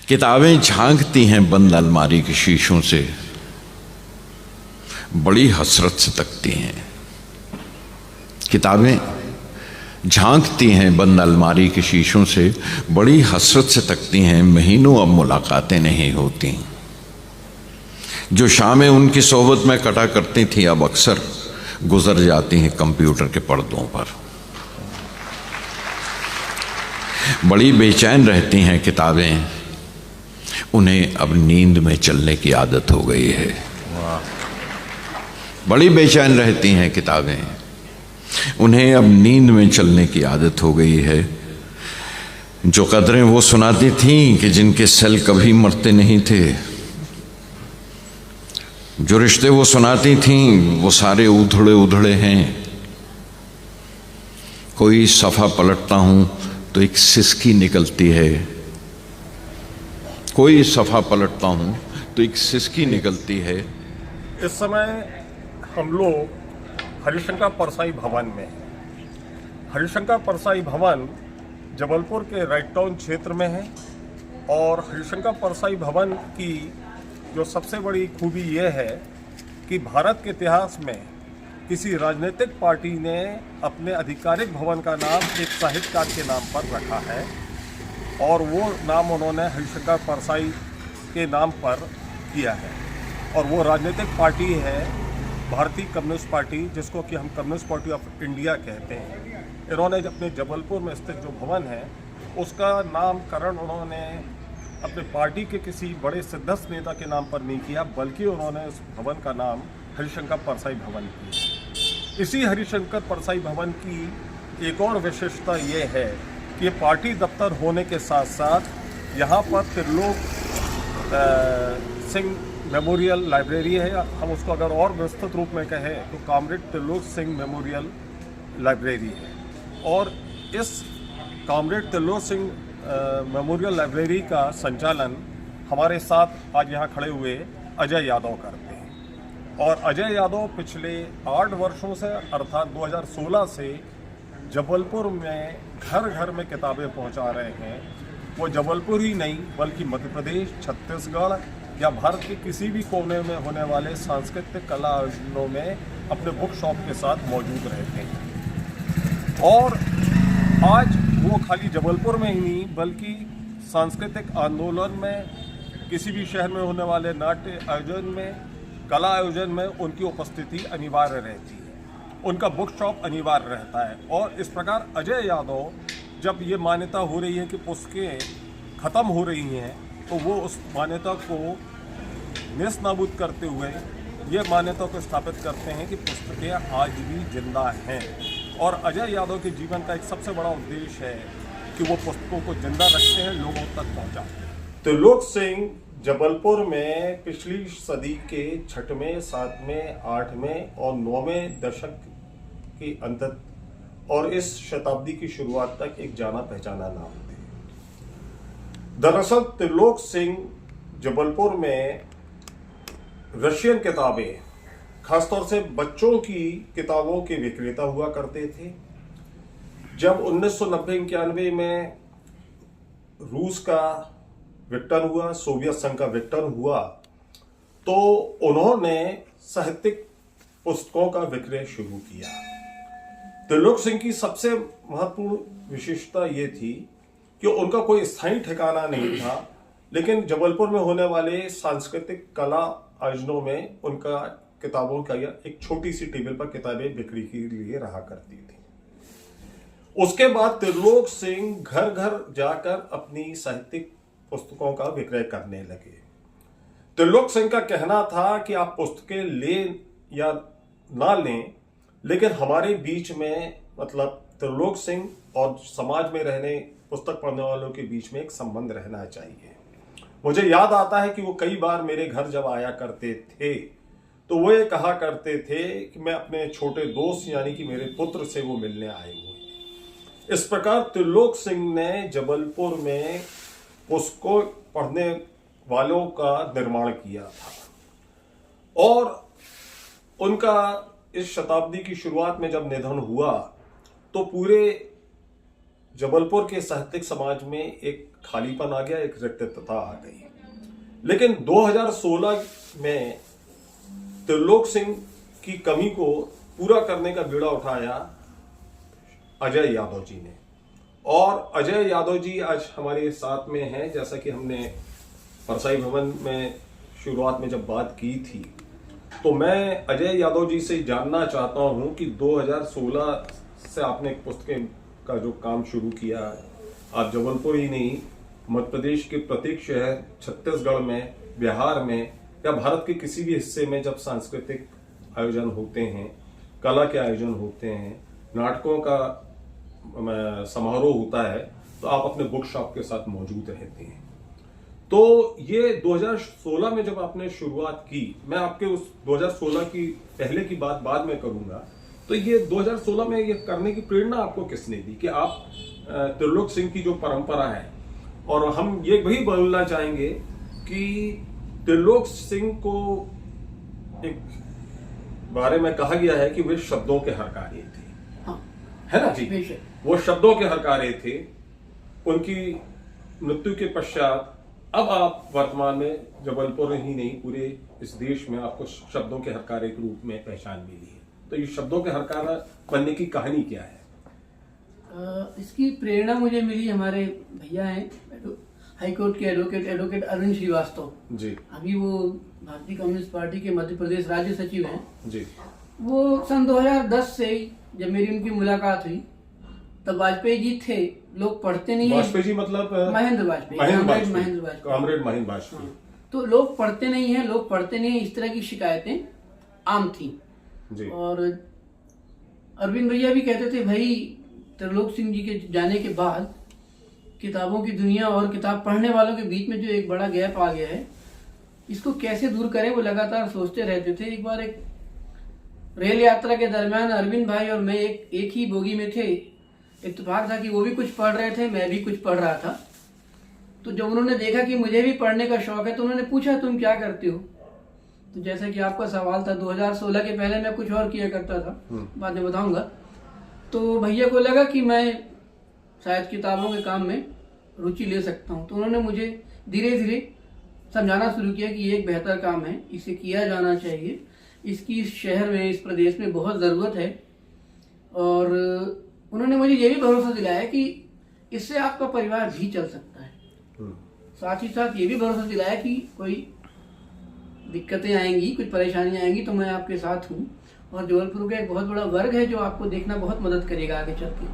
किताबें झांकती हैं बंद अलमारी के शीशों से, बड़ी हसरत से तकती हैं। किताबें झांकती हैं बंद अलमारी के शीशों से, बड़ी हसरत से तकती हैं। महीनों अब मुलाकातें नहीं होती। जो शामें उनकी सोहबत में कटा करती थी अब अक्सर गुजर जाती हैं कंप्यूटर के पर्दों पर। बड़ी बेचैन रहती हैं किताबें, उन्हें अब नींद में चलने की आदत हो गई है। बड़ी बेचैन रहती हैं किताबें, उन्हें अब नींद में चलने की आदत हो गई है। जो कदरें वो सुनाती थीं कि जिनके सेल कभी मरते नहीं थे, जो रिश्ते वो सुनाती थीं वो सारे उधड़े उधड़े हैं। कोई सफ़ा पलटता हूं तो एक सिसकी निकलती है, कोई सफ़ा पलटता हूं तो एक सिसकी निकलती है। इस समय हम लोग हरिशंकर परसाई भवन में हैं। हरिशंकर परसाई भवन जबलपुर के राइट टाउन क्षेत्र में है और हरिशंकर परसाई भवन की जो सबसे बड़ी खूबी यह है कि भारत के इतिहास में किसी राजनीतिक पार्टी ने अपने आधिकारिक भवन का नाम एक साहित्यकार के नाम पर रखा है और वो नाम उन्होंने हरिशंकर परसाई के नाम पर किया है। और वो राजनीतिक पार्टी है भारतीय कम्युनिस्ट पार्टी, जिसको कि हम कम्युनिस्ट पार्टी ऑफ इंडिया कहते हैं। इन्होंने अपने जबलपुर में स्थित जो भवन है उसका नामकरण उन्होंने अपने पार्टी के किसी बड़े सिद्धस्त नेता के नाम पर नहीं किया, बल्कि उन्होंने उस भवन का नाम हरिशंकर परसाई भवन किया। इसी हरिशंकर परसाई भवन की एक और विशेषता ये है कि पार्टी दफ्तर होने के साथ साथ यहाँ पर त्रिलोक सिंह मेमोरियल लाइब्रेरी है। हम उसको अगर और विस्तृत रूप में कहें तो comrade Trilok Singh memorial library है। और इस comrade Trilok Singh memorial library का संचालन हमारे साथ आज यहाँ खड़े हुए अजय यादव करते हैं। और अजय यादव पिछले 8 वर्षों से अर्थात 2016 से जबलपुर में घर घर में किताबें पहुँचा रहे हैं। वो जबलपुर ही नहीं बल्कि मध्य प्रदेश, छत्तीसगढ़ या भारत के किसी भी कोने में होने वाले सांस्कृतिक कला आयोजनों में अपने बुक शॉप के साथ मौजूद रहते हैं। और आज वो खाली जबलपुर में ही नहीं बल्कि सांस्कृतिक आंदोलन में, किसी भी शहर में होने वाले नाट्य आयोजन में, कला आयोजन में उनकी उपस्थिति अनिवार्य रहती है, उनका बुक शॉप अनिवार्य रहता है। और इस प्रकार अजय यादव, जब ये मान्यता हो रही है कि पुस्तकें ख़त्म हो रही हैं, तो वो उस मान्यता को नेस्तनाबूद करते हुए ये मान्यता को स्थापित करते हैं कि पुस्तकें आज भी जिंदा हैं। और अजय यादव के जीवन का एक सबसे बड़ा उद्देश्य है कि वो पुस्तकों को जिंदा रखते हैं, लोगों तक पहुंचाते हैं। त्रिलोक सिंह जबलपुर में पिछली सदी के 6वें, 7वें, 8वें और 9वें दशक के अंत और इस शताब्दी की शुरुआत तक एक जाना पहचाना नाम थे। दरअसल त्रिलोक सिंह जबलपुर में रशियन किताबें, खासतौर से बच्चों की किताबों के विक्रेता हुआ करते थे। जब 1990-91 में रूस का विघटन हुआ, सोवियत संघ का विघटन हुआ, तो उन्होंने साहित्यिक पुस्तकों का विक्रय शुरू किया। त्रिलोक सिंह की सबसे महत्वपूर्ण विशेषता ये थी कि उनका कोई स्थायी ठिकाना नहीं था, लेकिन जबलपुर में होने वाले सांस्कृतिक कला आयोजनों में उनका किताबों का एक छोटी सी टेबल पर किताबें बिक्री के लिए रहा करती थी। उसके बाद त्रिलोक सिंह घर घर जाकर अपनी साहित्यिक पुस्तकों का विक्रय करने लगे। त्रिलोक सिंह का कहना था कि आप पुस्तकें लें या ना लें, लेकिन हमारे बीच में, मतलब त्रिलोक सिंह और समाज में रहने, पुस्तक पढ़ने वालों के बीच में एक संबंध रहना चाहिए। मुझे याद आता है कि वो कई बार मेरे घर जब आया करते थे तो वो ये कहा करते थे कि मैं अपने छोटे दोस्त यानी कि मेरे पुत्र से वो मिलने आए हुए। इस प्रकार त्रिलोक सिंह ने जबलपुर में पुस्तकों पढ़ने वालों का निर्माण किया था। और उनका इस शताब्दी की शुरुआत में जब निधन हुआ तो पूरे जबलपुर के साहित्यिक समाज में एक खालीपन आ गया, एक रिक्तता आ गई। लेकिन 2016 में त्रिलोक सिंह की कमी को पूरा करने का बीड़ा उठाया अजय यादव जी ने, और अजय यादव जी आज हमारे साथ में हैं। जैसा कि हमने परसाई भवन में शुरुआत में जब बात की थी, तो मैं अजय यादव जी से जानना चाहता हूं कि 2016 से आपने एक पुस्तकें का जो काम शुरू किया है, आप जबलपुर ही नहीं मध्य प्रदेश के प्रत्येक शहर, छत्तीसगढ़ में, बिहार में या भारत के किसी भी हिस्से में जब सांस्कृतिक आयोजन होते हैं, कला के आयोजन होते हैं, नाटकों का समारोह होता है, तो आप अपने बुक शॉप के साथ मौजूद रहते हैं। तो ये 2016 में जब आपने शुरुआत की, मैं आपके उस 2016 की पहले की बात बाद में करूंगा, तो ये 2016 में ये करने की प्रेरणा आपको किसने दी कि आप त्रिलोक सिंह की जो परंपरा है, और हम ये वही बोलना चाहेंगे कि त्रिलोक सिंह को एक बारे में कहा गया है कि वे शब्दों के हरकारे थे। हाँ, है ना जी, वो शब्दों के हरकारे थे। उनकी मृत्यु के पश्चात अब आप वर्तमान में जबलपुर ही नहीं पूरे इस देश में आपको शब्दों के हरकारे के रूप में पहचान मिली है। तो ये शब्दों के हरकारा बनने की कहानी क्या है? इसकी प्रेरणा मुझे मिली, हमारे भैया हैं हाईकोर्ट के एडवोकेट अरविंद श्रीवास्तव जी। अभी वो भारतीय कम्युनिस्ट पार्टी के मध्य प्रदेश राज्य सचिव हैं जी। वो सन 2010 से जब मेरी उनकी मुलाकात हुई, तब वाजपेयी जी थे। लोग पढ़ते नहीं है, वाजपेयी जी मतलब महेंद्र वाजपेयी, कॉमरेड महेंद्र वाजपेयी। तो लोग पढ़ते नहीं है, इस तरह की शिकायतें आम थी जी। और अरविंद भैया भी कहते थे भाई त्रिलोक सिंह जी के जाने के बाद किताबों की दुनिया और किताब पढ़ने वालों के बीच में जो एक बड़ा गैप आ गया है, इसको कैसे दूर करें, वो लगातार सोचते रहते थे। एक बार एक रेल यात्रा के दरमियान अरविंद भाई और मैं एक ही बोगी में थे। इत्तेफाक था कि वो भी कुछ पढ़ रहे थे, मैं भी कुछ पढ़ रहा था। तो जब उन्होंने देखा कि मुझे भी पढ़ने का शौक है, तो उन्होंने पूछा तुम क्या करते हो? तो जैसा कि आपका सवाल था, 2016 के पहले मैं कुछ और किया करता था, बाद में बताऊंगा। तो भैया को लगा कि मैं शायद किताबों के काम में रुचि ले सकता हूं, तो उन्होंने मुझे धीरे धीरे समझाना शुरू किया कि ये एक बेहतर काम है, इसे किया जाना चाहिए, इसकी इस शहर में, इस प्रदेश में बहुत ज़रूरत है। और उन्होंने मुझे ये भी भरोसा दिलाया कि इससे आपका परिवार भी चल सकता है। साथ ही साथ ये भी भरोसा दिलाया कि कोई दिक्कतें आएंगी, कुछ परेशानियां आएंगी, तो मैं आपके साथ हूँ। और जबलपुर का एक बहुत बड़ा वर्ग है जो आपको देखना बहुत मदद करेगा आगे चल के।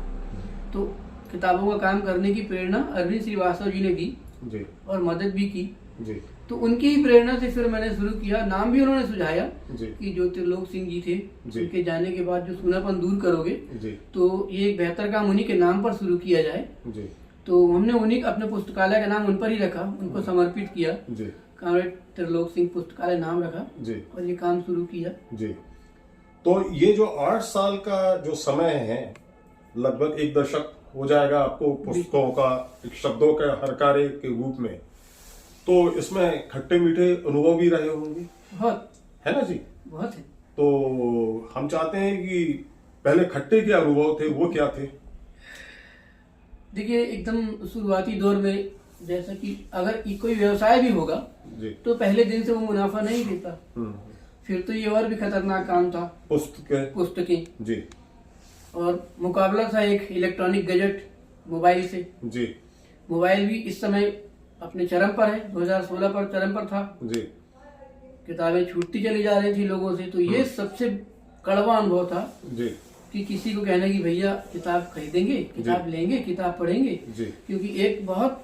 तो किताबों का काम करने की प्रेरणा अरविंद श्रीवास्तव जी ने दी जी। और मदद भी की जी। तो उनकी ही प्रेरणा से फिर मैंने शुरू किया। नाम भी उन्होंने सुझाया जी। कि जो त्रिलोक सिंह जी थे, जी। उनके जाने के बाद जो सूनापन दूर करोगे, जी। तो ये एक बेहतर काम उन्हीं के नाम पर शुरू किया जाए। जी। तो हमने उन्हीं अपने पुस्तकालय का नाम उन पर ही रखा, उनको समर्पित किया। जी। कॉमरेड त्रिलोक सिंह पुस्तकालय नाम रखा जी। और ये काम शुरू किया। जी। तो ये जो 8 साल का जो समय है, लगभग 1 दशक हो जाएगा आपको पुस्तकों का, एक शब्दों के हरकारे के रूप में, तो इसमें खट्टे मीठे अनुभव भी रहे होंगे, बहुत है ना जी? बहुत है। तो हम चाहते हैं कि पहले खट्टे के अनुभव थे, वो क्या थे? देखिए, एकदम शुरुआती दौर में जैसा कि अगर कोई व्यवसाय भी होगा जी। तो पहले दिन से वो मुनाफा नहीं देता। फिर तो ये और भी खतरनाक काम था, पुस्तकें जी। और मुकाबला था एक इलेक्ट्रॉनिक गैजेट मोबाइल से। जी। मोबाइल भी इस समय अपने चरम पर है, 2016 पर चरम पर था जी। किताबें छूटती चली जा रही थी लोगों से। तो ये सबसे कड़वा अनुभव था जी। कि किसी को कहना कि भैया किताब खरीदेंगे, किताब लेंगे, किताब पढ़ेंगे जी। क्योंकि एक बहुत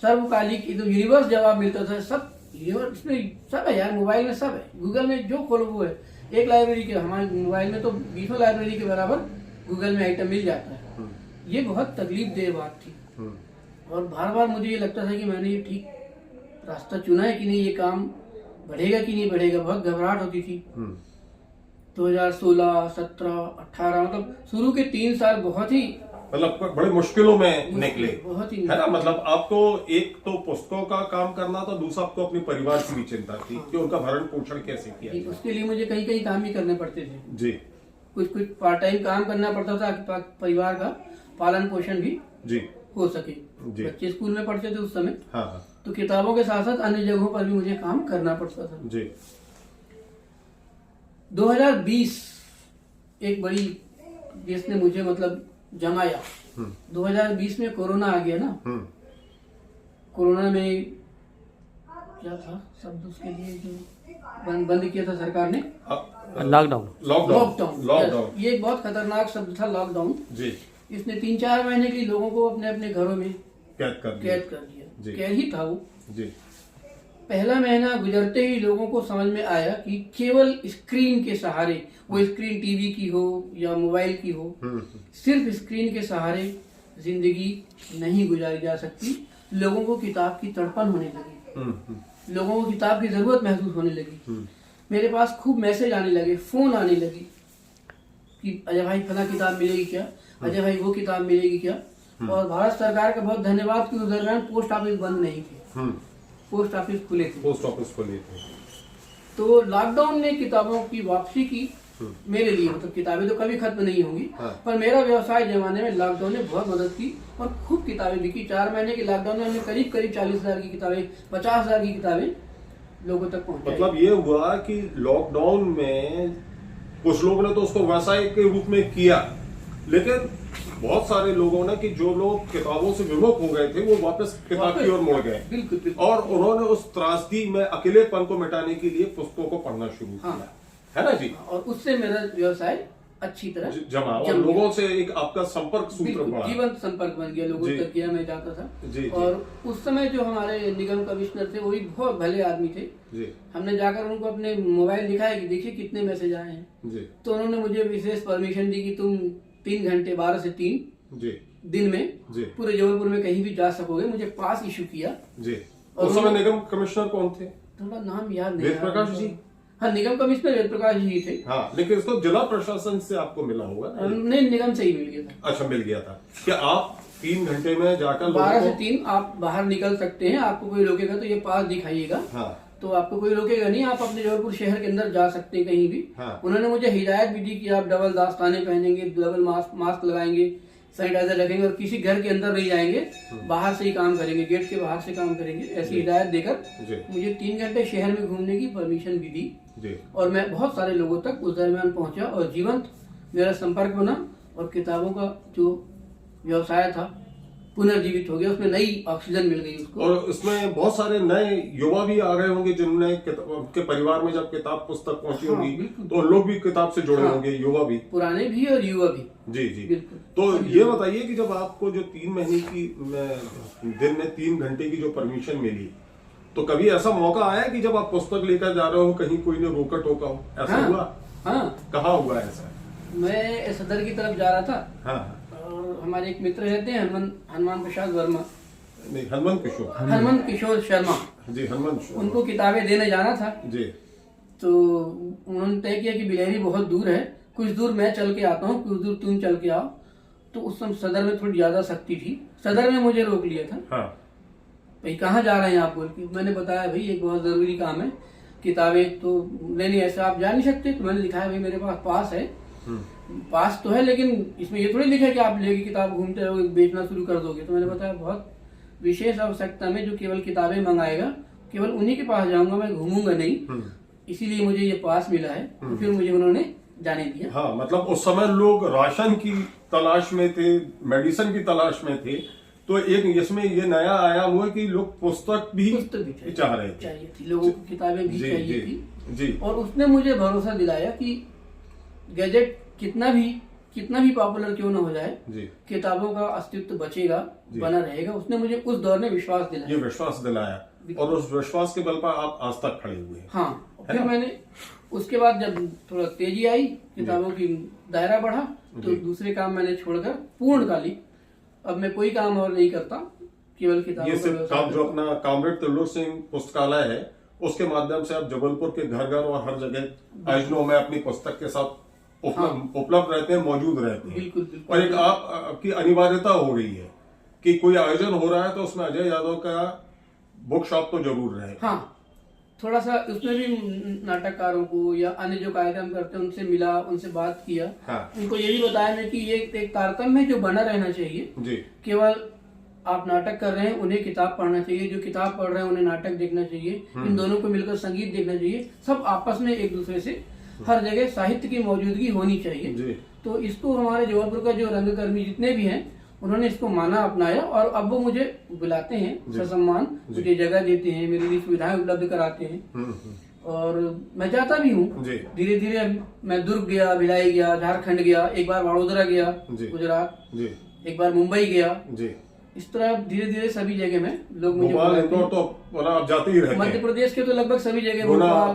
सर्वकालिक एकदम यूनिवर्स जवाब मिलता था। सब यूनिवर्स में सब है यार, मोबाइल में सब है, गूगल में जो खोलो वो है। एक लाइब्रेरी के, हमारे मोबाइल में तो 20 लाइब्रेरी के बराबर गूगल में आइटम मिल जाता है। ये बहुत तकलीफ देह बात थी और बार बार मुझे ये लगता था कि मैंने ये ठीक रास्ता चुना है कि नहीं, ये काम बढ़ेगा कि नहीं बढ़ेगा। बहुत घबराहट होती थी। 2016, 17, 18 मतलब शुरू के 3 साल बहुत ही मतलब बड़े मुश्किलों में निकले, बहुत ही, है ना? मतलब आपको एक तो पुस्तकों का काम करना था, दूसरा आपको अपने परिवार की भी चिंता थी कि उनका भरण पोषण कैसे किया जाए। उसके लिए मुझे कई कई काम भी करने पड़ते थे जी। कुछ पार्ट टाइम काम करना पड़ता था परिवार का, पालन पोषण भी जी हो सके। जी। बच्चे स्कूल में पढ़ते थे उस समय, हाँ हाँ तो किताबों के साथ साथ अन्य जगहों पर भी मुझे काम करना पड़ता था। जी 2020 एक बड़ी जिसने मुझे मतलब जमाया। 2020 में कोरोना आ गया ना। कोरोना में क्या था शब्द उसके लिए जो बंद किया था सरकार ने, लॉकडाउन। लॉकडाउन। ये एक बहुत खतरनाक शब्द था लॉकडाउन। जी इसने 3-4 महीने के लिए लोगों को अपने अपने घरों में कैद कर दिया। जी। कैद ही था वो। जी पहला महीना गुजरते ही लोगों को समझ में आया कि केवल स्क्रीन के सहारे, वो स्क्रीन टीवी की हो या मोबाइल की हो, सिर्फ स्क्रीन के सहारे जिंदगी नहीं गुजारी जा सकती। लोगों को किताब की तड़पन होने लगी, लोगों को किताब की जरूरत महसूस होने लगी। मेरे पास खूब मैसेज आने लगे, फोन आने लगे कि अजय भाई फला किताब मिलेगी क्या, अजय भाई वो किताब मिलेगी क्या। और भारत सरकार का बहुत धन्यवाद कि उस दरमियान पोस्ट ऑफिस बंद नहीं थे, पोस्ट ऑफिस खुले थे। पोस्ट ऑफिस खुले थे। तो लॉकडाउन ने किताबों की वापसी की मेरे लिए, मतलब किताबें तो कभी खत्म नहीं होंगी, पर मेरा व्यवसाय जमाने में लॉकडाउन ने बहुत मदद की और खूब किताबें बिकी। 4 महीने के लॉकडाउन में हमने करीब 40,000 की किताबें, 50,000 की किताबें लोगों तक पहुंचाई। मतलब ये हुआ कि लॉकडाउन में कुछ लोगों ने तो उसको व्यवसाय के रूप में किया, लेकिन बहुत सारे लोगों ने कि जो लोग किताबों से विमुख हो गए थे वो वापस किताब की ओर मुड़ गए। बिल्कुल। और उन्होंने उस त्रासदी में अकेलेपन को मिटाने के लिए पुस्तकों को पढ़ना शुरू किया, है ना जी। और उससे मेरा व्यवसाय अच्छी तरह जमा और लोगों से एक आपका संपर्क सूत्र बढ़ा, जीवंत संपर्क बन गया, लोगों तक किया मैं जाता था। जी। और उस समय जो हमारे निगम कमिश्नर थे वो भी बहुत भले आदमी थे जी। हमने जाकर उनको अपने मोबाइल दिखाया कि देखिए कितने मैसेज आए हैं जी। तो उन्होंने मुझे विशेष परमिशन दी कि तुम 3 घंटे 12 से 3 जी दिन में जी। पूरे जबलपुर में कहीं भी जा सकोगे। मुझे पास इशू किया जी। और उस समय निगम कमिश्नर कौन थे? थोड़ा नाम याद नहीं, वेद प्रकाश जी। हाँ, निगम कमिश्नर वेद प्रकाश जी थे। हाँ, लेकिन इसको जिला प्रशासन से आपको मिला होगा? नहीं, निगम से ही मिल गया था। अच्छा, मिल गया था। क्या आप 3 घंटे में जाकर 12 से 3 आप बाहर निकल सकते हैं, आपको कोई रोकेगा तो ये पास दिखाइएगा। हाँ। तो आपको कोई रोकेगा नहीं, आप अपने जबलपुर शहर के अंदर जा सकते हैं कहीं भी। हाँ। उन्होंने मुझे हिदायत भी दी कि आप डबल दास्ताने पहनेंगे, डबल मास्क लगाएंगे, सैनिटाइजर रखेंगे और किसी घर के अंदर नहीं जाएंगे, बाहर से ही काम करेंगे, गेट के बाहर से काम करेंगे। ऐसी हिदायत देकर मुझे 3 घंटे शहर में घूमने की परमिशन भी दी और मैं बहुत सारे लोगों तक उस दरमियान पहुंचा और जीवंत मेरा संपर्क बना और किताबों का जो व्यवसाय था पुनर्जीवित हो गया, उसमें नई ऑक्सीजन मिल गई उसको। और इसमें बहुत सारे नए युवा भी आ गए होंगे जिनने के परिवार में जब किताब पुस्तक पहुंची होगी तो लोग भी किताब से जुड़े होंगे, युवा भी, पुराने भी और युवा भी। जी जी। तो ये बताइए कि जब आपको जो 3 महीने की दिन में 3 घंटे की जो परमिशन मिली तो कभी ऐसा मौका आया कि जब आप पुस्तक लेकर जा रहे हो कहीं कोई ने रोका टोका हो, ऐसा हुआ? हाँ। कहाँ हुआ ऐसा? मैं सदर की तरफ जा रहा था। हाँ। और हमारे एक मित्र रहते हैं हनुमान प्रसाद वर्मा, नहीं, हनुमंत किशोर शर्मा जी, हनुमंत, उनको किताबें देने जाना था जी। तो उन्होंने तय किया कि बिलेरी बहुत दूर है, कुछ दूर मैं चल के आता हूँ, कुछ दूर तुम चल के आओ। तो उस समय सदर में थोड़ी ज्यादा सख्ती थी, सदर में मुझे रोक लिया था। हाँ। भाई कहाँ जा रहे हैं आप बोल के। मैंने बताया भाई एक बहुत जरूरी काम है, किताबें तो नहीं ऐसा आप जा नहीं सकते। तो मैंने लिखा है भाई मेरे पास पास है, पास तो है लेकिन इसमें ये थोड़ी लिखा है कि आप लेके किताब घूमते रहोगे, बेचना शुरू कर दोगे। तो मैंने बताया बहुत विशेष आवश्यकता में जो केवल किताबें मंगाएगा केवल उन्हीं के पास जाऊंगा, मैं घूमूंगा नहीं, इसीलिए मुझे ये पास मिला है। तो फिर मुझे उन्होंने जाने दिया। हाँ, मतलब उस समय लोग राशन की तलाश में थे, मेडिसिन की तलाश में थे, तो एक इसमें ये नया आयाम हुआ कि लोग पुस्तक भी चाह रहे थे, चाहिए थी लोगों को, किताबें भी चाहिए थी जी। और उसने मुझे भरोसा दिलाया कि गैजेट कितना भी पॉपुलर क्यों ना हो जाए, किताबों का अस्तित्व बचेगा, बना रहेगा। उसने मुझे उस दौर में विश्वास दिलाया, ये विश्वास दिलाया और उस विश्वास के बल पर आप आज तक खड़े हुए हैं। हाँ। फिर मैंने उसके बाद जब थोड़ा तेजी आई, किताबों की दायरा बढ़ा, तो दूसरे काम मैंने छोड़कर पूर्णकालिक अब मैं कोई काम और नहीं करता, केवल किताबों ये सिर्फ काम जो अपना कामरेड त्रिलोक सिंह पुस्तकालय है उसके माध्यम से आप जबलपुर के घर घर और हर जगह आयोजनों में अपनी पुस्तक के साथ उपलब्ध रहते हैं, मौजूद रहते हैं। बिल्कुल। और एक आपकी अनिवार्यता हो गई है कि कोई आयोजन हो रहा है तो उसमें अजय यादव का बुक शॉप तो जरूर रहे। हाँ, थोड़ा सा उसमें भी नाटककारों को या अन्य जो कार्यक्रम करते हैं उनसे मिला, उनसे बात किया। हाँ। उनको ये भी बताया मैं कि ये एक तारतम्य है जो बना रहना चाहिए जी। केवल आप नाटक कर रहे हैं, उन्हें किताब पढ़ना चाहिए, जो किताब पढ़ रहे हैं उन्हें नाटक देखना चाहिए, इन दोनों को मिलकर संगीत देखना चाहिए, सब आपस में एक दूसरे से हर जगह साहित्य की मौजूदगी होनी चाहिए जी। तो इसको हमारे जबलपुर का जो रंगकर्मी जितने भी हैं उन्होंने इसको माना, अपनाया और अब वो मुझे बुलाते हैं ससम्मान, मुझे जगह देते हैं, मेरे लिए सुविधाएं उपलब्ध कराते हैं और मैं जाता भी हूँ। धीरे धीरे मैं दुर्ग गया, भिलाई गया, झारखंड गया, एक बार वडोदरा गया गुजरात, एक बार मुंबई गया, इस तरह धीरे धीरे सभी जगह में लोग मुझे तो आप जाते ही रहते हैं। मध्य प्रदेश के तो लगभग सभी जगह,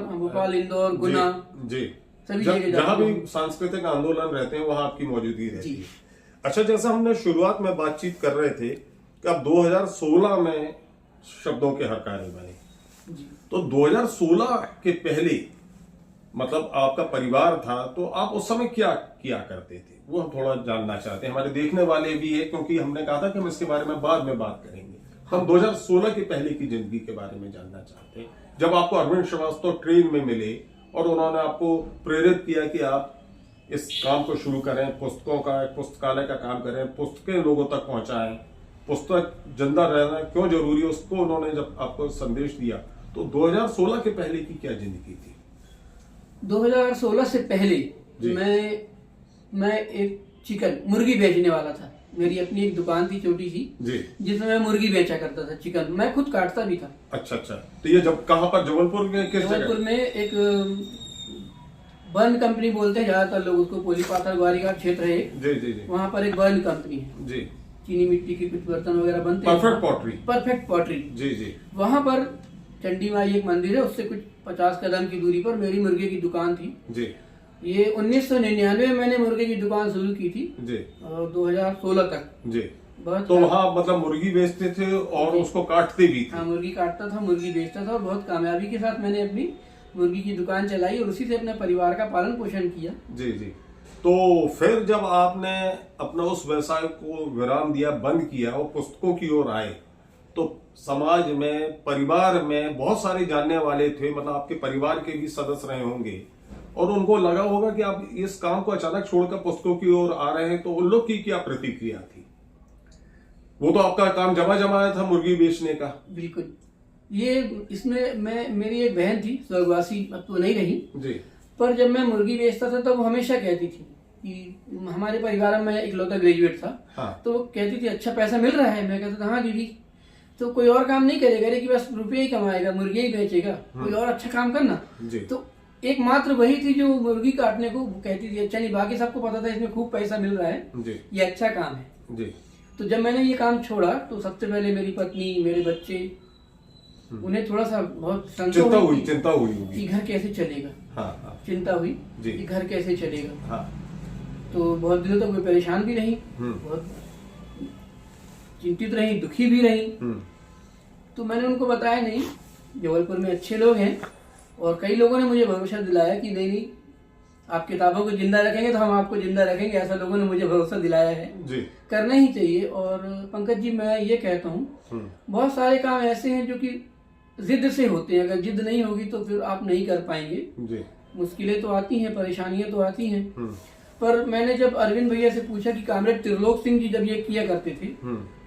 भोपाल, इंदौर, गुना, सभी जगह जहाँ भी सांस्कृतिक आंदोलन रहते हैं वहाँ आपकी मौजूदगी रहती है। अच्छा, जैसा हमने शुरुआत में बातचीत कर रहे थे कि अब 2016 में शब्दों के हरकारे बने, तो 2016 के पहले मतलब आपका परिवार था तो आप उस समय क्या किया करते थे, वो हम थोड़ा जानना चाहते हैं, हमारे देखने वाले भी है, क्योंकि हमने कहा था कि हम इसके बारे में बाद में बात करेंगे। हम 2016 के पहले की जिंदगी के बारे में जानना चाहते हैं, जब आपको अरविंद श्रीवास्तव ट्रेन में मिले और उन्होंने आपको प्रेरित किया कि आप इस काम को शुरू करें, पुस्तकों का, पुस्तकालय का काम करें, पुस्तकें लोगों तक पहुंचाएं, पुस्तक जिंदा रहना क्यों जरूरी है, उसको उन्होंने जब आपको संदेश दिया, तो 2016 के पहले की क्या जिंदगी थी? 2016 से पहले मैं एक मुर्गी बेचने वाला था। मेरी अपनी एक दुकान थी छोटी सी जिसमें मैं मुर्गी बेचा करता था, चिकन मैं खुद काटता भी था। अच्छा, तो ये जब कहाँ पर, जबलपुर में? जबलपुर में एक बर्न कंपनी बोलते हैं ज्यादातर लोग उसको, पोलीपाथर ग्वारीघाट क्षेत्र है, जी, वहाँ पर एक बर्न कंपनी है जी, चीनी मिट्टी के कुछ बर्तन वगैरह बनते हैं, परफेक्ट पॉटरी जी। वहाँ पर चंडी माई एक मंदिर है, उससे कुछ 50 कदम की दूरी पर मेरी मुर्गे की दुकान थी जी। ये 1999 में मैंने मुर्गे की दुकान शुरू की थी जी, और 2016 तक जी। तो वहाँ मतलब मुर्गी बेचते थे और उसको काटते भी थे? हाँ, मुर्गी काटता था, मुर्गी बेचता था और बहुत कामयाबी के साथ मैंने अपनी मुर्गी की दुकान चलाई और उसी से अपने परिवार का पालन पोषण किया जी। तो फिर जब आपने अपना उस व्यवसाय को विराम दिया, बंद किया और पुस्तकों की ओर आए, तो समाज में, परिवार में बहुत सारे जानने वाले थे, मतलब आपके परिवार के भी सदस्य रहे होंगे और उनको लगा होगा कि आप इस काम को अचानक छोड़कर पुस्तकों की ओर आ रहे हैं, तो उन लोग की क्या प्रतिक्रिया थी? वो तो आपका काम जमाया था मुर्गी बेचने का। बिल्कुल, ये इसमें मेरी एक बहन थी स्वर्गवासी, अब तो नहीं रही जी, पर जब मैं मुर्गी बेचता था तो वो हमेशा कहती थी कि हमारे परिवार में इकलौता ग्रेजुएट था हाँ। तो वो कहती थी अच्छा पैसा मिल रहा है, मैं कहता था हाँ दीदी, तो कोई और काम नहीं करेगा रे कि बस रुपये ही कमाएगा, मुर्गी ही बेचेगा, कोई और अच्छा काम करना। तो एकमात्र वही थी जो मुर्गी काटने को कहती थी अच्छा, नहीं बाकी सबको पता था इसमें खूब पैसा मिल रहा है, ये अच्छा काम है। तो जब मैंने ये काम छोड़ा तो सबसे पहले मेरी पत्नी, मेरे बच्चे, उन्हें थोड़ा सा बहुत चिंता हुई कि घर कैसे चलेगा। हाँ। चिंता हुई कि घर कैसे चलेगा। हाँ। तो बहुत दिनों तक मैं परेशान भी रही, बहुत चिंतित रही, दुखी भी रही। तो मैंने उनको बताया नहीं, जबलपुर में अच्छे लोग हैं और कई लोगों ने मुझे भरोसा दिलाया कि नहीं आप किताबों को जिंदा रखेंगे तो हम आपको जिंदा रखेंगे, ऐसा लोगों ने मुझे भरोसा दिलाया है जी। करना ही चाहिए। और पंकज जी, मैं ये कहता हूँ बहुत सारे काम ऐसे हैं जो कि जिद से होते हैं, अगर जिद नहीं होगी तो फिर आप नहीं कर पाएंगे जी। मुश्किलें तो आती हैं, परेशानियां तो आती हैं, पर मैंने जब अरविंद भैया से पूछा कि कामरेड त्रिलोक सिंह जी जब ये किया करते थे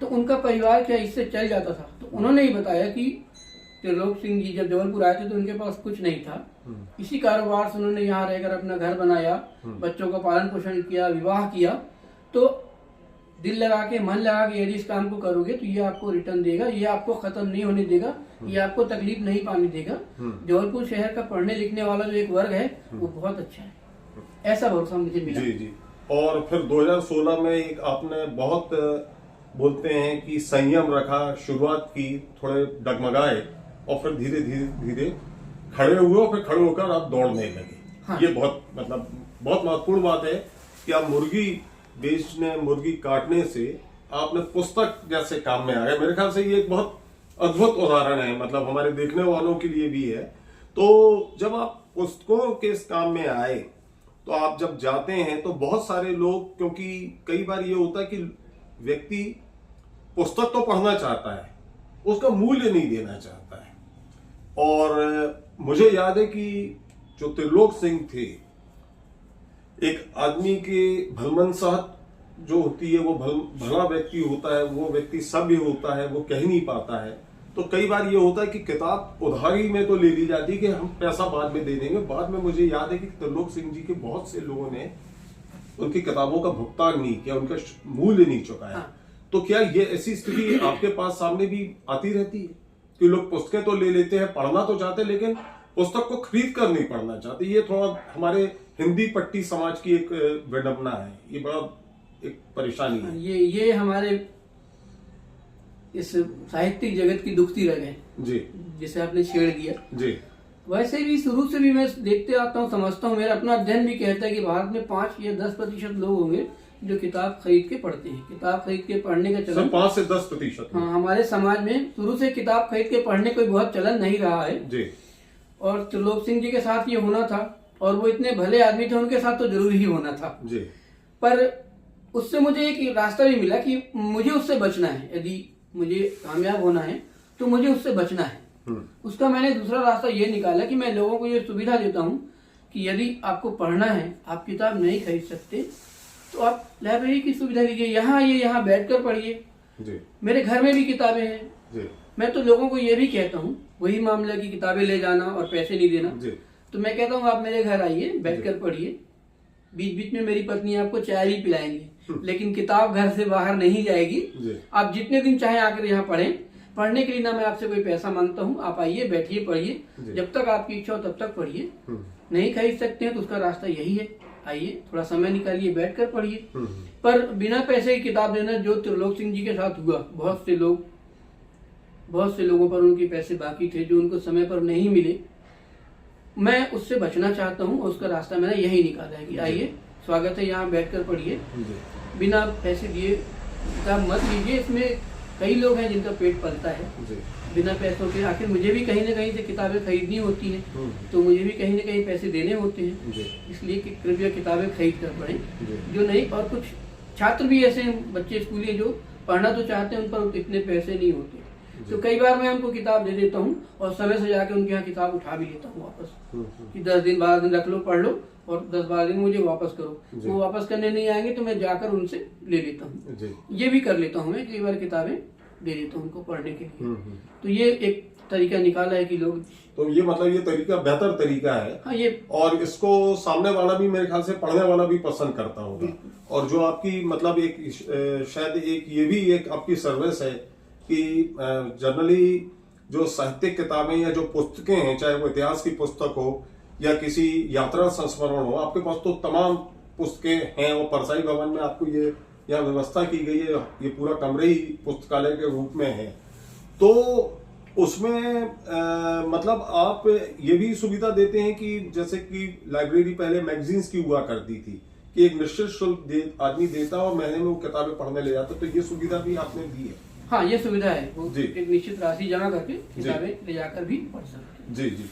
तो उनका परिवार क्या इससे चल जाता था, तो उन्होंने ही बताया कि त्रिलोक सिंह जी जब जबलपुर आए थे तो उनके पास कुछ नहीं था, इसी कारोबार से उन्होंने यहाँ रहकर अपना घर बनाया, बच्चों का पालन पोषण किया, विवाह किया। तो दिल लगा के, मन लगा के यदि इस काम को करोगे तो ये आपको रिटर्न देगा, ये आपको खत्म नहीं होने देगा, ये आपको तकलीफ नहीं पाने देगा। जबलपुर शहर का पढ़ने लिखने वाला जो एक वर्ग है वो बहुत अच्छा है, ऐसा भरोसा मुझे मिला जी। और फिर 2016 में एक आपने बहुत बोलते हैं कि संयम रखा, शुरुआत की, थोड़े डगमगाए और फिर धीरे धीरे खड़े हुए और फिर खड़े होकर आप दौड़ने लगे। हाँ। ये बहुत बहुत महत्वपूर्ण बात है कि आप मुर्गी बेचने, मुर्गी काटने से आपने पुस्तक जैसे काम में आ गए। मेरे ख्याल से ये एक बहुत अद्भुत उदाहरण है, मतलब हमारे देखने वालों के लिए भी है। तो जब आप पुस्तकों के इस काम में आए तो आप जब जाते हैं तो बहुत सारे लोग, क्योंकि कई बार ये होता है कि व्यक्ति पुस्तक तो पढ़ना चाहता है, उसका मूल्य नहीं देना चाहता है, और मुझे याद है कि जो त्रिलोक सिंह थे, एक आदमी के भलमनसाहत जो होती है, वो भला व्यक्ति होता है, वो व्यक्ति सभ्य होता है, वो कह नहीं पाता है। तो कई बार ये होता है कि किताब उधारी में तो ले ली जाती है कि हम पैसा बाद में दे देंगे। बाद में मुझे याद है कि त्रिलोक सिंह जी के बहुत से लोगों ने उनकी किताबों का भुगतान नहीं किया, उनका मूल्य नहीं चुकाया। तो क्या ये ऐसी स्थिति आपके पास सामने भी आती रहती है कि लोग पुस्तकें तो ले लेते हैं, पढ़ना तो चाहते हैं, लेकिन पुस्तक को खरीद कर नहीं पढ़ना चाहते? ये थोड़ा हमारे हिंदी पट्टी समाज की एक विडंबना है, ये बड़ा एक परेशानी है। ये हमारे इस साहित्यिक जगत की दुखती रग है जी, जिसे आपने छेड़ दिया। जी, वैसे भी शुरू से भी मैं देखते आता हूँ, समझता हूँ, मेरा अपना अध्ययन भी कहता है कि भारत में 5 या 10% लोग होंगे जो किताब खरीद के पढ़ते हैं। किताब खरीद के पढ़ने का चलन 5 से 10%। हाँ, हमारे समाज में शुरू से किताब खरीद के पढ़ने कोई बहुत चलन नहीं रहा है जी। और त्रिलोक सिंह जी के साथ ये होना था, और वो इतने भले आदमी थे, उनके साथ तो जरूर ही होना था जी। पर उससे मुझे एक रास्ता भी मिला कि मुझे उससे बचना है। यदि मुझे कामयाब होना है तो मुझे उससे बचना है। उसका मैंने दूसरा रास्ता ये निकाला कि मैं लोगों को ये सुविधा देता हूँ कि यदि आपको पढ़ना है, आप किताब नहीं खरीद सकते, तो आप लाइब्रेरी की सुविधा लीजिए, यहाँ बैठकर पढ़िए। मेरे घर में भी किताबें हैं जी। मैं तो लोगों को ये भी कहता हूँ, वही मामला की किताबें ले जाना और पैसे नहीं देना जी। तो मैं कहता हूँ आप मेरे घर आइए, बैठकर पढ़िए, बीच बीच में मेरी पत्नी आपको चाय भी पिलाएंगी, लेकिन किताब घर से बाहर नहीं जाएगी। आप जितने दिन चाहे आकर यहाँ पढ़ें। पढ़ने के लिए ना मैं आपसे कोई पैसा मांगता हूँ, आप आइए, बैठिए, पढ़िए, जब तक आपकी इच्छा हो तब तक पढ़िए। नहीं खरीद सकते हैं तो उसका रास्ता यही है, आइए, थोड़ा समय निकालिए, बैठकर पढ़िए। पर बिना पैसे की किताब देना, जो त्रिलोक सिंह जी के साथ हुआ, बहुत से लोगों पर उनके पैसे बाकी थे जो उनको समय पर नहीं मिले। मैं उससे बचना चाहता हूँ और उसका रास्ता मैंने यही निकाला है कि आइए, स्वागत है, यहाँ बैठकर पढ़िए, बिना पैसे दिए किताब मत लीजिए। इसमें कई लोग हैं जिनका पेट पलता है बिना पैसों के। आखिर मुझे भी कहीं ना कहीं से किताबें खरीदनी होती हैं, तो मुझे भी कहीं ना कहीं पैसे देने होते हैं, इसलिए कि कृपया किताबें खरीद कर पढ़ें। जो नहीं, और कुछ छात्र भी ऐसे बच्चे स्कूली जो पढ़ना तो चाहते हैं, उन पर इतने पैसे नहीं होते, तो कई बार मैं उनको किताब दे देता हूँ और समय से जाके उनके यहाँ किताब उठा भी लेता हूँ वापस, कि 10 दिन 12 दिन रख लो, पढ़ लो, और 10-12 दिन मुझे वापस करो। वो वापस करने नहीं आएंगे तो मैं जाकर उनसे ले लेता हूँ। ये भी कर लेता हूँ मैं, कई बार किताबें दे देता हूँ उनको पढ़ने के लिए। तो ये एक तरीका निकाला है कि लोग, तो ये मतलब ये तरीका बेहतर तरीका है। हाँ, ये, और इसको सामने वाला भी, मेरे ख्याल से पढ़ने वाला भी पसंद करता होगा। और जो आपकी मतलब एक शायद एक ये भी एक आपकी सर्विस है कि जनरली जो साहित्यिक किताबें या जो पुस्तकें हैं, चाहे वो इतिहास की पुस्तक हो या किसी यात्रा संस्मरण हो, आपके पास तो तमाम पुस्तकें हैं और परसाई भवन में आपको ये यहाँ व्यवस्था की गई है, ये पूरा कमरे ही पुस्तकालय के रूप में है। तो उसमें मतलब आप ये भी सुविधा देते हैं कि जैसे कि लाइब्रेरी पहले मैगजीन्स की हुआ करती थी कि एक निश्चित शुल्क आदमी देता और महीने में वो किताबें पढ़ने ले जाता, तो ये सुविधा भी आपने दी है? हाँ, ये सुविधा है, वो एक निश्चित राशि जमा करके किताबें ले जाकर भी पढ़ सकते हैं। जी जी।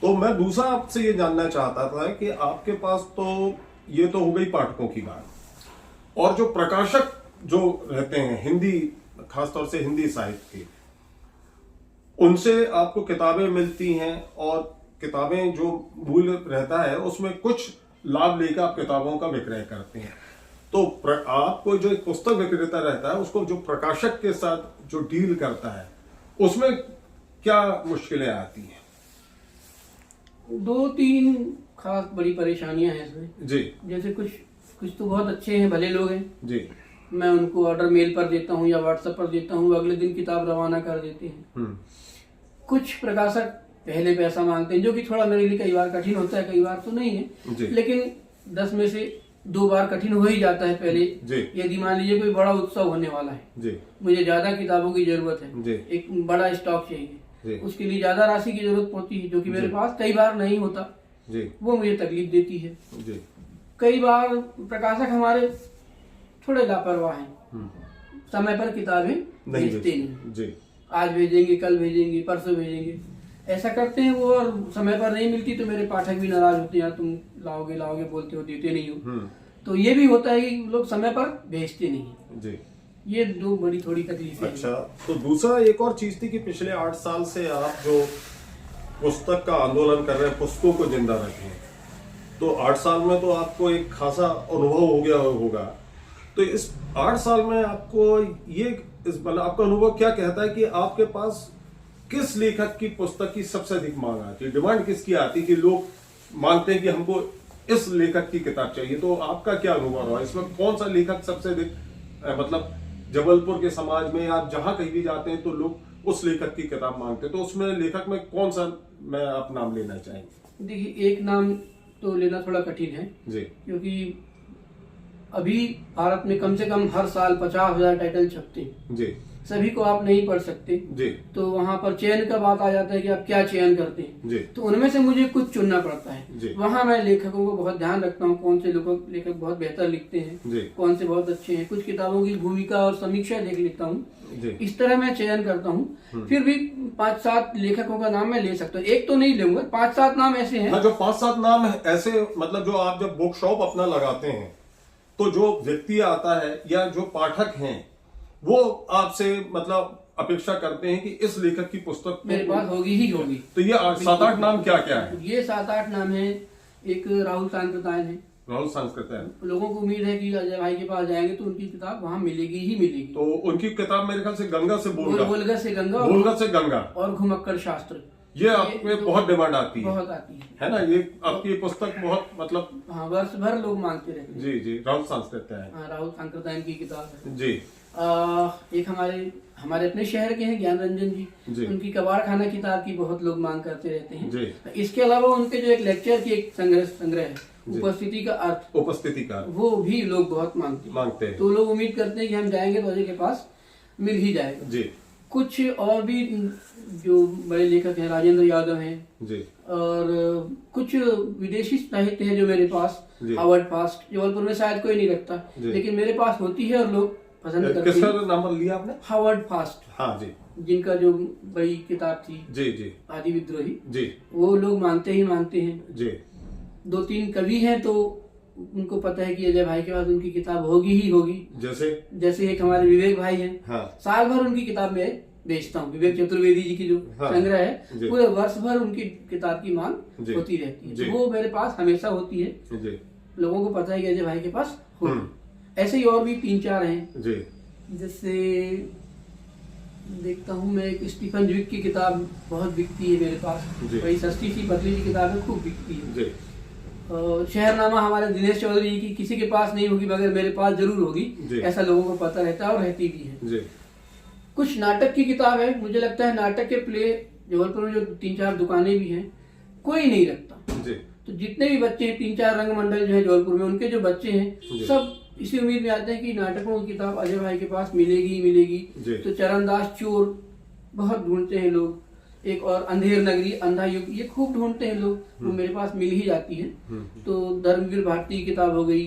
तो मैं दूसरा आपसे ये जानना चाहता था कि आपके पास तो ये तो हो गई पाठकों की बात, और जो प्रकाशक जो रहते हैं हिंदी, खासतौर से हिंदी साहित्य के, उनसे आपको किताबें मिलती हैं और किताबें जो मूल्य रहता है उसमें कुछ लाभ लेकर आप किताबों का विक्रय करते हैं। तो आपको जो एक पुस्तक विक्रेता रहता है, उसको जो प्रकाशक के साथ जो डील करता है, उसमें क्या मुश्किलें आती हैं? 2-3 खास बड़ी परेशानियां हैं इसमें जी। जैसे कुछ तो बहुत अच्छे हैं, भले लोग हैं जी, मैं उनको ऑर्डर मेल पर देता हूँ या व्हाट्सएप पर देता हूँ, अगले दिन किताब रवाना कर देते हैं। कुछ प्रकाशक पहले पैसा मांगते हैं, जो कि थोड़ा मेरे लिए कई बार कठिन होता है, कई बार तो नहीं है, लेकिन 10 में से 2 बार कठिन हो ही जाता है। पहले यदि मान लीजिए कोई बड़ा उत्सव होने वाला है, मुझे ज्यादा किताबों की जरूरत है, एक बड़ा स्टॉक चाहिए, उसके लिए ज्यादा राशि की जरूरत पड़ती है, जो कि मेरे पास कई बार नहीं होता, वो मुझे तकलीफ देती है। कई बार प्रकाशक हमारे थोड़े लापरवाह हैं, समय पर किताबें भेजते नहीं, आज भेजेंगे, कल भेजेंगे, परसों भेजेंगे, ऐसा करते हैं वो, और समय पर नहीं मिलती तो मेरे पाठक भी नाराज होते हैं, तुम लाओगे बोलते हो, देते नहीं हो। तो ये भी होता है कि लोग समय पर भेजते नहीं। ये 2 बड़ी थोड़ी तकलीफें। अच्छा, तो दूसरा एक और चीज थी कि पिछले 8 साल से आप जो पुस्तक का आंदोलन कर रहे हैं, पुस्तकों को जिंदा रखें। तो 8 साल में तो आपको एक खासा अनुभव हो गया होगा। तो इस 8 साल में आपको ये मतलब आपका अनुभव क्या कहता है कि आपके पास किस लेखक की पुस्तक की सबसे अधिक मांग आती है, डिमांड किसकी आती है कि लोग मांगते हैं कि हमको इस लेखक की किताब चाहिए? तो आपका क्या अनुभव रहा इसमें? कौन सा लेखक सबसे अधिक मतलब जबलपुर के समाज में आप जहां कहीं भी जाते हैं तो लोग उस लेखक की किताब मांगते हैं, तो उसमें लेखक में कौन सा मैं आप नाम लेना चाहेंगे? देखिए, एक नाम तो लेना थोड़ा कठिन है जी, क्योंकि अभी भारत में कम से कम हर साल 50,000 टाइटल छपते हैं। जी, सभी को आप नहीं पढ़ सकते। जी, तो वहाँ पर चयन का बात आ जाता है कि आप क्या चयन करते हैं। जी, तो उनमें से मुझे कुछ चुनना पड़ता जी। है। वहाँ मैं लेखकों को बहुत ध्यान रखता हूँ, कौन से लेखक बहुत बेहतर लिखते हैं, जी, कौन से बहुत अच्छे हैं। कुछ किताबों की भूमिका और समीक्षा देख लेता हूँ, जी, इस तरह मैं चयन करता हूँ। फिर भी 5-7 लेखकों का नाम मैं ले सकता हूँ, एक तो नहीं लूंगा, 5-7 नाम ऐसे हैं। हाँ, जो 5-7 नाम है ऐसे, मतलब जो आप जब बुक शॉप अपना लगाते हैं तो जो व्यक्ति आता है या जो पाठक हैं वो आपसे मतलब अपेक्षा करते हैं कि इस लेखक की पुस्तक मेरे पास होगी ही होगी। तो ये 7-8 नाम क्या क्या है? ये 7-8 नाम है। एक राहुल सांकृत्यायन है। राहुल सांकृत्यायन। लोगों को उम्मीद है कि अजय भाई के पास जाएंगे तो उनकी किताब वहाँ मिलेगी ही मिलेगी। तो उनकी किताब मेरे ख्याल से गंगा से बोलगा, बोलगा से गंगा, बोलगा से गंगा और घुमक्कड़ शास्त्र, ये आपके बहुत डिमांड आती है, बहुत आती है ना? ये आपकी पुस्तक बहुत मतलब हाँ, वर्ष भर लोग मांगते रहते हैं। जी, जी, राहुल सांकृत्यायन। हाँ, राहुल सांकृत्यायन की किताब है। जी, एक हमारे अपने शहर के हैं ज्ञान रंजन जी, उनकी कबाड़ खाना किताब की बहुत लोग मांग करते रहते हैं। जी। इसके अलावा उनके जो एक लेक्चर की एक संग्रह है, उपस्थिति का अर्थ, उपस्थिति का, वो भी लोग बहुत मांगते हैं। तो लोग उम्मीद करते हैं कि हम जाएंगे तो अजय के पास मिल ही जाएगा। जी। कुछ और भी जो बड़े लेखक हैं, राजेंद्र यादव हैं जी, और कुछ विदेशी साहित्य है जो मेरे पास, हावर्ड फास्ट, जबलपुर में शायद कोई नहीं रखता, लेकिन मेरे पास होती है और लोग पसंद करते हैं। किसका नाम लिया आपने? Howard Fast. हाँ जी, जिनका जो बड़ी किताब थी जी जी आदि विद्रोही जी, वो लोग मांगते ही मांगते हैं जी। 2-3 कवि हैं तो उनको पता है कि अजय भाई के पास उनकी किताब होगी ही होगी। जैसे एक हमारे विवेक भाई हैं, हाँ। साल भर उनकी किताब में बेचता हूँ। विवेक चतुर्वेदी जी की जो संग्रह है, पूरे वर्ष भर उनकी किताब की मांग होती रहती है, तो वो मेरे पास हमेशा होती है। लोगों को पता है कि अजय भाई के पास होगी। ऐसे ही और भी 3-4 हैं जी। जैसे देखता हूँ मैं, एक स्टीफन ज्विग की किताब बहुत बिकती है मेरे पास, वही सस्ती सी पतली सी किताब है, खूब बिकती है। शहरनामा हमारे दिनेश चौधरी जी की किसी के पास नहीं होगी मगर मेरे पास जरूर होगी, ऐसा लोगों को पता रहता है और रहती भी है। कुछ नाटक की किताब है, मुझे लगता है नाटक के प्ले जबलपुर में जो 3-4 दुकानें भी हैं, कोई नहीं रखता। तो जितने भी बच्चे हैं, 3-4 रंग मंडल जो है जबलपुर में, उनके जो बच्चे हैं सब इसी उम्मीद में आते हैं कि नाटकों की किताब अजय भाई के पास मिलेगी ही मिलेगी। तो चरणदास चोर बहुत ढूंढते हैं लोग, एक और अंधेर नगरी, अंधा युग, ये खूब ढूंढते हैं लोग, वो मेरे पास मिल ही जाती है। तो धर्मवीर भारती की किताब हो गई,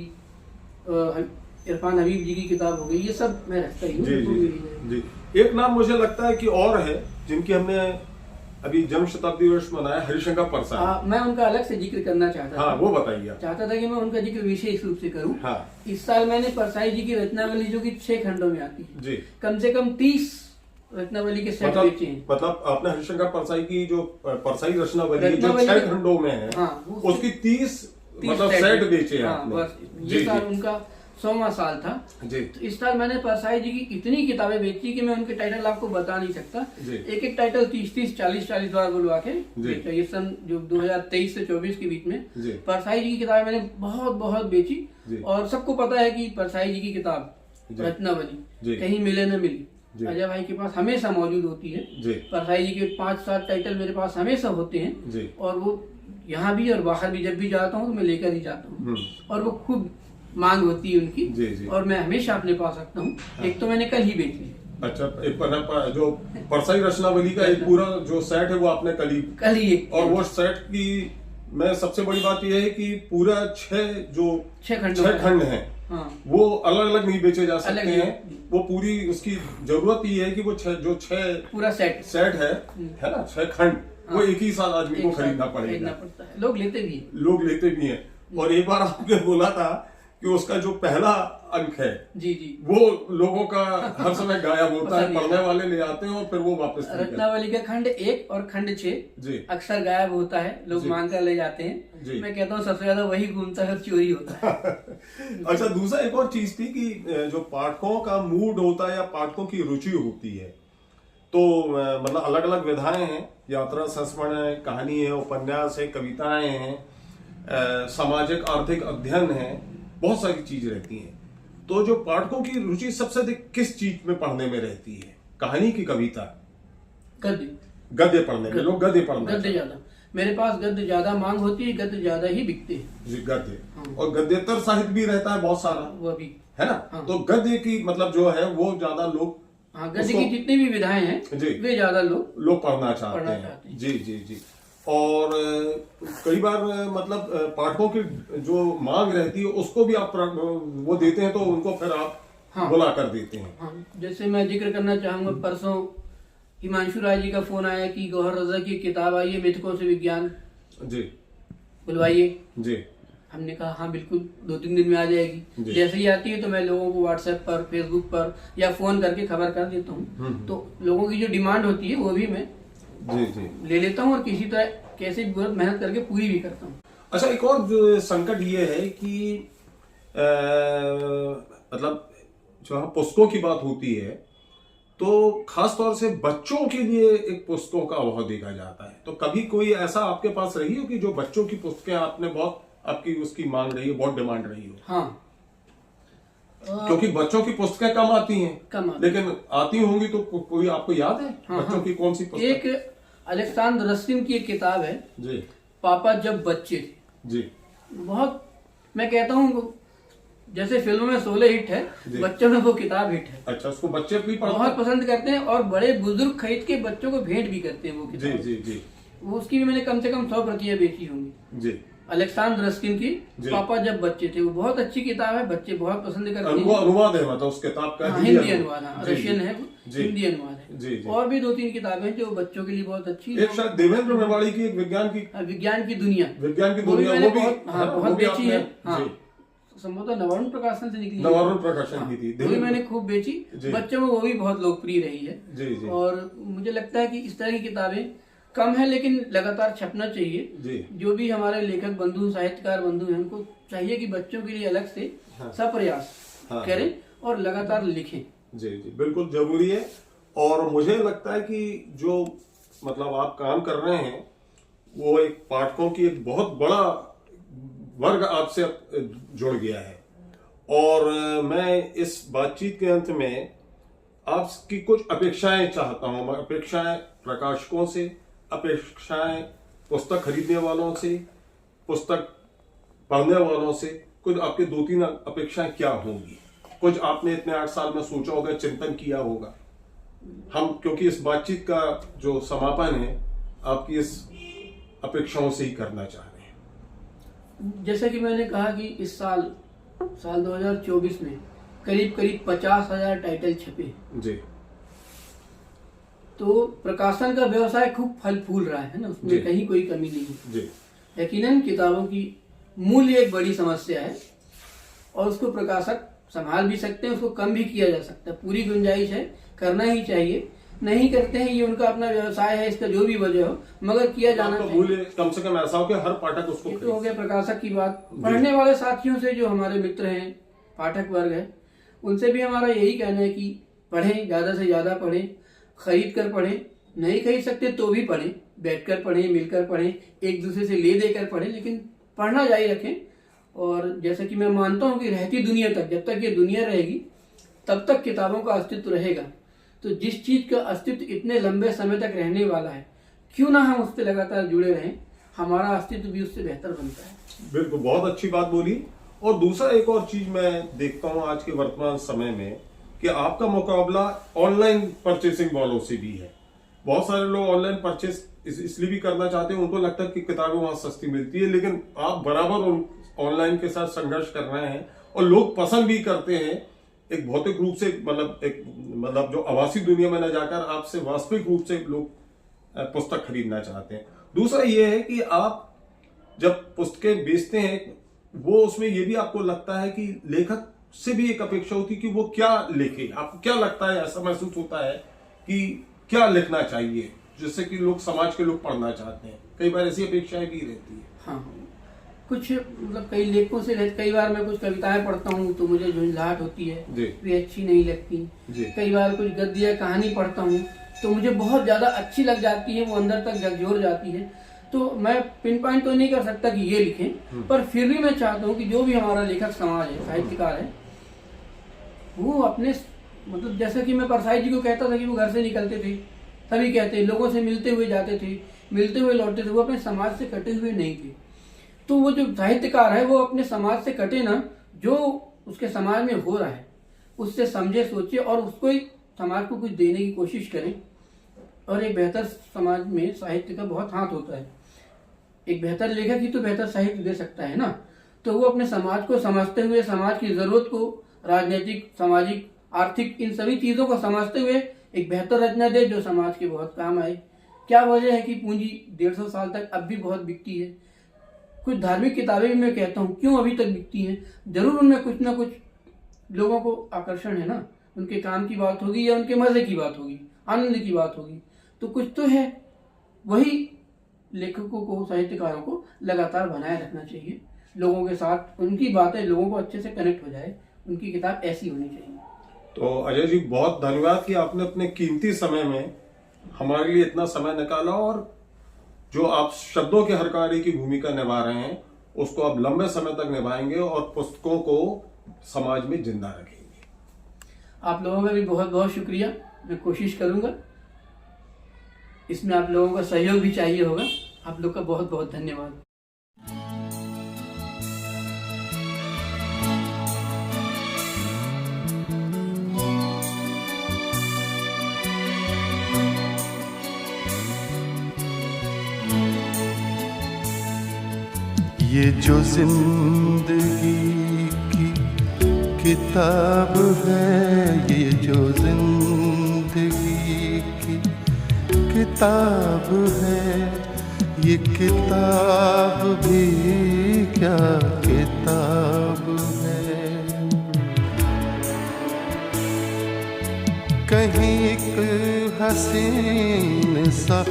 इरफान हबीब जी की किताब हो गई, ये सब मैं रखता ही हूँ। एक नाम मुझे लगता है कि और है जिनकी हमने अभी जन्म शताब्दी वर्ष मनाया, हरिशंकर परसाई। मैं उनका अलग से जिक्र करना चाहता था। वो बताइए। चाहता था कि मैं उनका जिक्र विशेष रूप से करूं। हाँ। इस साल मैंने परसाई जी की रत्नावली, जो कि 6 खंडों में आती है जी, कम से कम 30 रत्नावली के सेट बेचे हैं। मतलब आपने हरिशंकर परसाई की जो परसाई रत्नावली जो 6 खंडों में है, हाँ, उसकी 30 मतलब सेट बेचे हैं आपने। ये साल उनका 100वां साल था जी। तो इस साल मैंने परसाई जी की इतनी किताबें बेची कि मैं उनके टाइटल आपको बता नहीं सकता। एक टाइटल 30-30, 40-40 बार बुलवा के बेचा। ये सन जो 2023 से 24 के बीच में परसाई जी की किताबें मैंने बहुत बेची। और सबको पता है कि परसाई जी की किताब रत्नावली कहीं मिले न मिले, अजय भाई के पास हमेशा मौजूद होती है। परसाई जी के 5-7 टाइटल मेरे पास हमेशा होते हैं, और वो यहाँ भी और बाहर भी जब भी जाता हूँ तो मैं लेकर ही जाता हूँ, और वो खूब मांग होती है उनकी जी। और मैं हमेशा अपने पास रखता हूँ। हाँ। एक तो मैंने कल ही बेच ली। अच्छा, एक जो परसाई रत्नावली का एक पूरा जो सेट है वो आपने कल ही और वो सेट की मैं सबसे बड़ी बात यह है कि पूरा 6 खंड है, हाँ, वो अलग अलग नहीं बेचे जा सकते हैं। वो पूरी उसकी जरूरत ये है कि वो 6 पूरा सेट है ना, 6 खंड, वो एक ही साल आदमी को खरीदना पड़ेगा। लोग लेते भी हैं। और एक बार आपने बोला था कि उसका जो पहला अंक है जी जी वो लोगों का हर समय गायब होता है, पढ़ने वाले ले आते हैं और फिर वो वापस नहीं करते। रत्नावली का खंड 1 और खंड 6 जी अक्सर गायब होता है, लोग मांग कर ले जाते हैं। जी। मैं कहता हूँ सबसे ज्यादा वही घूमता है, चोरी होता है। अच्छा, दूसरा एक और चीज थी कि जो पाठकों का मूड होता है या पाठकों की रुचि होती है, तो मतलब अलग अलग विधाएं हैं, यात्रा संस्मरण है, कहानी है, उपन्यास है, कविताएं हैं, सामाजिक आर्थिक अध्ययन है, बहुत सारी चीज रहती हैं। तो जो पाठकों की रुचि सबसे अधिक किस चीज में पढ़ने में रहती है, कहानी की कविता? गद्य। गद्य पढ़ने में, लोग गद्य पढ़ना गद्य ज्यादा, मेरे पास गद्य ज्यादा मांग होती है, गद्य ज्यादा ही बिकते हैं जी, गद्य। और गद्येतर साहित्य भी रहता है बहुत सारा, वो भी है ना। हाँ। तो गद्य की मतलब जो है वो ज्यादा लोग, हाँ, गद्य की जितनी भी विधाएं हैं जी वे ज्यादा लोग पढ़ना चाहते हैं। जी जी जी। और कई बार मतलब पाठकों की जो मांग रहती है उसको भी आप वो देते हैं, तो उनको फिर आप हाँ। बुला कर देते हैं। हाँ, जैसे मैं जिक्र करना चाहूंगा, परसों हिमांशु राय जी का फोन आया कि गौहर रजा की किताब आई है, मिथकों से विज्ञान, जी बुलवाइए। जी। हमने कहा हाँ बिल्कुल, 2-3 दिन में आ जाएगी। जैसे ही आती है तो मैं लोगों को व्हाट्सएप पर, फेसबुक पर या फोन करके खबर कर देता हूँ। तो लोगों की जो डिमांड होती है वो भी मैं जी जी ले लेता हूँ और किसी तरह कैसे भी बहुत मेहनत करके पूरी भी करता हूँ। अच्छा, एक और जो संकट ये है कि मतलब जो पुस्तकों की बात होती है तो खास तौर से बच्चों के लिए एक पुस्तकों का अभाव देखा जाता है। तो कभी कोई ऐसा आपके पास रही हो कि जो बच्चों की पुस्तकें आपने बहुत, आपकी उसकी मांग रही है, बहुत डिमांड रही हो? हाँ, क्योंकि बच्चों की पुस्तकें कम आती हैं, लेकिन आती होंगी तो कोई आपको याद है? हाँ, बच्चों की कौन सी पुस्तक? एक अलेक्सांद्र रस्किन की एक किताब है जी, पापा जब बच्चे थे। जी, बहुत, मैं कहता हूँ जैसे फिल्मों में 16 हिट है, बच्चों में वो किताब हिट है। अच्छा, उसको बच्चे भी बहुत पसंद करते हैं और बड़े बुजुर्ग खरीद के बच्चों को भेंट भी करते हैं वो किताब। जी जी जी। वो उसकी भी मैंने कम से कम 100 प्रतियां बेची होंगी। जी, अलेक्सांद्र रस्किन की पापा जब बच्चे थे, वो बहुत अच्छी किताब है, बच्चे बहुत पसंद करते हैं। अनुवाद है मतलब उस किताब का? हिंदी अनुवाद, रशियन है, हिंदी अनुवाद है। जी जी। और भी 2-3 किताबें जो बच्चों के लिए बहुत अच्छी। एक शायद देवेंद्र मेवाड़ी की एक विज्ञान की दुनिया, वो भी बहुत बेची है। संभवतः नवारण प्रकाशन से निकली, नवारण प्रकाशन की थी, वो भी मैंने खूब बेची। बच्चों में वो भी बहुत लोकप्रिय रही है। जी जी। और मुझे लगता है कि इस तरह की किताबें कम है लेकिन लगातार छपना चाहिए। जी। जो भी हमारे लेखक बंधु, साहित्यकार बंधु हैं, उनको चाहिए कि बच्चों के लिए अलग से सप्रयास करें और लगातार लिखें। जी जी, बिल्कुल जरूरी है। और मुझे लगता है कि जो मतलब आप काम कर रहे हैं वो एक पाठकों की एक बहुत बड़ा वर्ग आपसे जुड़ गया है। और मैं इस बातचीत के अंत में आपकी कुछ अपेक्षाएं चाहता हूं। अपेक्षाएं प्रकाशकों से, अपेक्षाएं पुस्तक खरीदने वालों से, पुस्तक पढ़ने वालों से। कुछ आपके 2-3 अपेक्षाएं क्या होंगी? कुछ आपने इतने 8 साल में सोचा होगा, चिंतन किया होगा। हम क्योंकि इस बातचीत का जो समापन है आपकी इस अपेक्षाओं से ही करना चाह रहे हैं। जैसा कि मैंने कहा कि इस साल 2024 में करीब 50,000 टाइटल छपे जी। तो प्रकाशन का व्यवसाय खूब फल फूल रहा है ना, उसमें कहीं कोई कमी नहीं है जी। यकीनन किताबों की मूल्य एक बड़ी समस्या है और उसको प्रकाशक संभाल भी सकते हैं, उसको कम भी किया जा सकता है। पूरी गुंजाइश है, करना ही चाहिए। नहीं करते हैं, ये उनका अपना व्यवसाय है, इसका जो भी वजह हो, मगर किया जाना चाहिए। मूल्य कम से कम ऐसा हो कि हर पाठक उसको। ये तो हो गया प्रकाशक की बात। पढ़ने वाले साथियों से, जो हमारे मित्र हैं, पाठक वर्ग है, उनसे भी हमारा यही कहना है कि पढ़ें, ज्यादा से ज्यादा पढ़ें, खरीद कर पढ़ें, नहीं खरीद सकते तो भी पढ़ें, बैठकर पढ़ें, मिलकर पढ़ें, एक दूसरे से ले देकर पढ़ें, लेकिन पढ़ना जारी रखें। और जैसा कि मैं मानता हूँ कि रहती दुनिया तक, जब तक ये दुनिया रहेगी तब तक किताबों का अस्तित्व रहेगा। तो जिस चीज का अस्तित्व इतने लंबे समय तक रहने वाला है, क्यों ना हम उससे लगातार जुड़े रहें, हमारा अस्तित्व भी उससे बेहतर बनता है। बिल्कुल, बहुत अच्छी बात बोली। और दूसरा एक और चीज मैं देखता हूँ आज के वर्तमान समय में कि आपका मुकाबला ऑनलाइन परचेसिंग वालों से भी है। बहुत सारे लोग ऑनलाइन परचेस इसलिए भी करना चाहते हैं, उनको लगता है कि किताबें वहां सस्ती मिलती है, लेकिन आप बराबर ऑनलाइन के साथ संघर्ष कर रहे हैं और लोग पसंद भी करते हैं एक भौतिक रूप से, मतलब जो आभासी दुनिया में न जाकर आपसे वास्तविक रूप से लोग पुस्तक खरीदना चाहते हैं। दूसरा ये है कि आप जब पुस्तकें बेचते हैं वो उसमें ये भी आपको लगता है कि लेखक से भी एक अपेक्षा होती है कि वो क्या लिखे? आपको क्या लगता है, ऐसा महसूस होता है कि क्या लिखना चाहिए जिससे कि लोग, समाज के लोग पढ़ना चाहते हैं? कई बार ऐसी अपेक्षाएं भी रहती है। हाँ, कुछ मतलब कई लेखकों से कई बार मैं कुछ कविताएं पढ़ता हूँ तो मुझे झुंझलाहट होती है, वे अच्छी नहीं लगती। कई बार कुछ गद्य या कहानी पढ़ता हूँ तो मुझे बहुत ज्यादा अच्छी लग जाती है, वो अंदर तक झकझोर जाती है। तो मैं पिन पॉइंट तो नहीं कर सकता कि ये लिखें, पर फिर भी मैं चाहता हूँ कि जो भी हमारा लेखक समाज है, साहित्यकार है, वो अपने मतलब जैसा कि मैं परसाई जी को कहता था कि वो घर से निकलते थे, सभी कहते लोगों से मिलते हुए जाते थे, मिलते हुए लौटते थे, वो अपने समाज से कटे हुए नहीं थे। तो वो जो साहित्यकार है वो अपने समाज से कटे ना, जो उसके समाज में हो रहा है उससे समझे, सोचे और उसको ही समाज को कुछ देने की कोशिश करें। और एक बेहतर समाज में साहित्य का बहुत हाथ होता है। एक बेहतर लेखक ही तो बेहतर साहित्य दे सकता है ना। तो वो अपने समाज को समझते हुए, समाज की जरूरत को, राजनीतिक, सामाजिक, आर्थिक, इन सभी चीजों को समझते हुए एक बेहतर रचना दे जो समाज के बहुत काम आए। क्या वजह है कि पूंजी 150 साल तक अब भी बहुत बिकती है? कुछ धार्मिक किताबें भी मैं कहता हूँ क्यों अभी तक बिकती हैं? जरूर उनमें कुछ ना कुछ लोगों को आकर्षण है ना, उनके काम की बात होगी या उनके मजे की बात होगी, आनंद की बात होगी, तो कुछ तो है। वही लेखकों को, साहित्यकारों को लगातार बनाए रखना चाहिए, लोगों के साथ उनकी बातें लोगों को अच्छे से कनेक्ट हो जाए, उनकी किताब ऐसी होनी चाहिए। तो अजय जी, बहुत धन्यवाद कि आपने अपने कीमती समय में हमारे लिए इतना समय निकाला, और जो आप शब्दों के हरकारी की भूमिका निभा रहे हैं उसको आप लंबे समय तक निभाएंगे और पुस्तकों को समाज में जिंदा रखेंगे। आप लोगों का भी बहुत बहुत शुक्रिया। मैं कोशिश करूंगा, इसमें आप लोगों का सहयोग भी चाहिए होगा। आप लोग का बहुत बहुत धन्यवाद। ये जो जिंदगी की किताब है, ये जो जिंदगी की किताब है, ये किताब भी क्या किताब है। कहीं एक हसीन सा